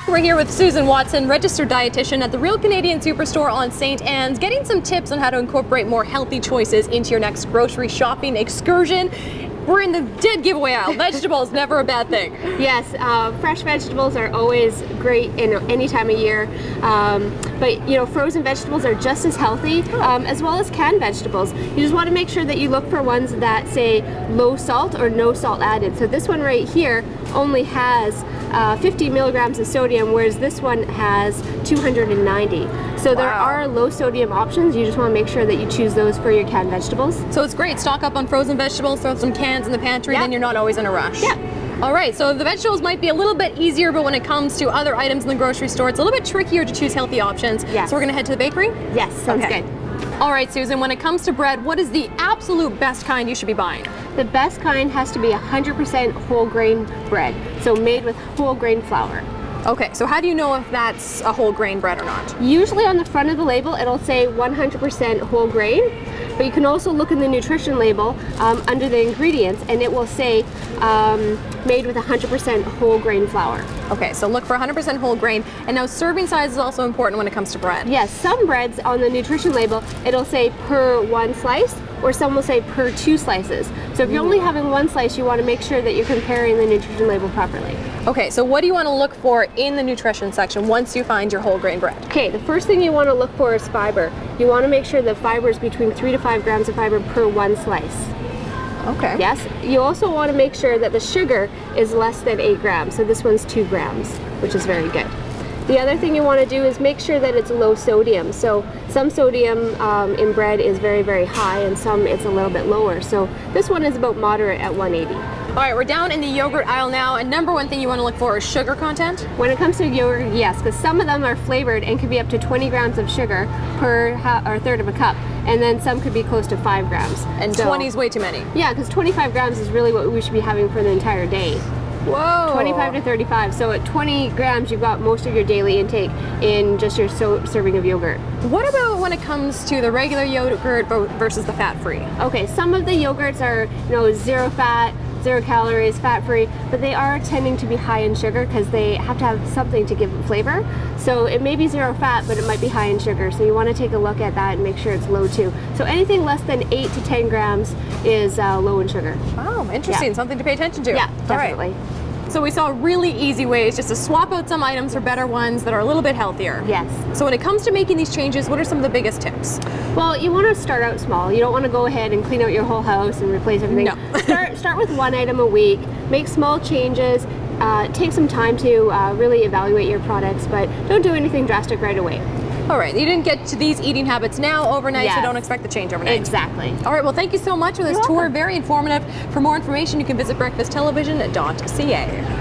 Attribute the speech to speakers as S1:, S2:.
S1: We're here with Susan Watson, registered dietitian at the Real Canadian Superstore on St. Anne's, getting some tips on how to incorporate more healthy choices into your next grocery shopping excursion. We're in the dead giveaway aisle. Vegetables, never a bad thing.
S2: Yes, fresh vegetables are always great in any time of year. But you know, frozen vegetables are just as healthy, as well as canned vegetables. You just want to make sure that you look for ones that say low salt or no salt added. So this one right here only has 50 milligrams of sodium, whereas this one has 290. So there are low sodium options. You just want to make sure that you choose those for your canned vegetables.
S1: So it's great. Stock up on frozen vegetables, throw some cans in the pantry, then you're not always in a rush.
S2: Yeah.
S1: All right, so the vegetables might be a little bit easier, but when it comes to other items in the grocery store, it's a little bit trickier to choose healthy options.
S2: Yes.
S1: So we're going to head to the bakery?
S2: Yes, sounds good.
S1: All right, Susan, when it comes to bread, what is the absolute best kind you should be buying?
S2: The best kind has to be 100% whole grain bread, so made with whole grain flour.
S1: Okay, so how do you know if that's a whole grain bread or not?
S2: Usually on the front of the label it'll say 100% whole grain, but you can also look in the nutrition label under the ingredients and it will say made with 100% whole grain flour.
S1: Okay, so look for 100% whole grain. And now serving size is also important when it comes to bread.
S2: Yes, some breads on the nutrition label it'll say per 1 slice, or some will say per 2 slices. So if you're only having 1 slice, you want to make sure that you're comparing the nutrition label properly.
S1: Okay, so what do you want to look for in the nutrition section once you find your whole grain bread?
S2: Okay, the first thing you want to look for is fiber. You want to make sure the fiber is between 3 to 5 grams of fiber per 1 slice.
S1: Okay.
S2: Yes, you also want to make sure that the sugar is less than 8 grams. So this one's 2 grams, which is very good. The other thing you want to do is make sure that it's low sodium. So some sodium in bread is very, very high and some it's a little bit lower. So this one is about moderate at 180.
S1: All right, we're down in the yogurt aisle now, and number one thing you want to look for is sugar content?
S2: When it comes to yogurt, yes, because some of them are flavored and can be up to 20 grams of sugar per or third of a cup, and then some could be close to 5 grams.
S1: And so, 20 is way too many.
S2: Yeah, because 25 grams is really what we should be having for the entire day.
S1: Whoa!
S2: 25 to 35. So at 20 grams, you've got most of your daily intake in just your serving of yogurt.
S1: What about when it comes to the regular yogurt versus the fat-free?
S2: Okay, some of the yogurts are, you know, 0 fat, 0 calories, fat-free, but they are tending to be high in sugar because they have to have something to give it flavor. So it may be 0 fat, but it might be high in sugar. So you want to take a look at that and make sure it's low too. So anything less than 8 to 10 grams is low in sugar.
S1: Oh, interesting. Yeah. Something to pay attention to.
S2: Yeah, definitely.
S1: All right. So we saw really easy ways just to swap out some items for better ones that are a little bit healthier.
S2: Yes.
S1: So when it comes to making these changes, what are some of the biggest tips?
S2: Well, you want to start out small. You don't want to go ahead and clean out your whole house and replace everything.
S1: No.
S2: Start with 1 item a week. Make small changes. Take some time to really evaluate your products, but don't do anything drastic right away.
S1: All right, you didn't get to these eating habits now overnight, so don't expect the change overnight.
S2: Exactly.
S1: All right, well, thank you so much for this tour. Very informative. For more information, you can visit breakfasttelevision.ca.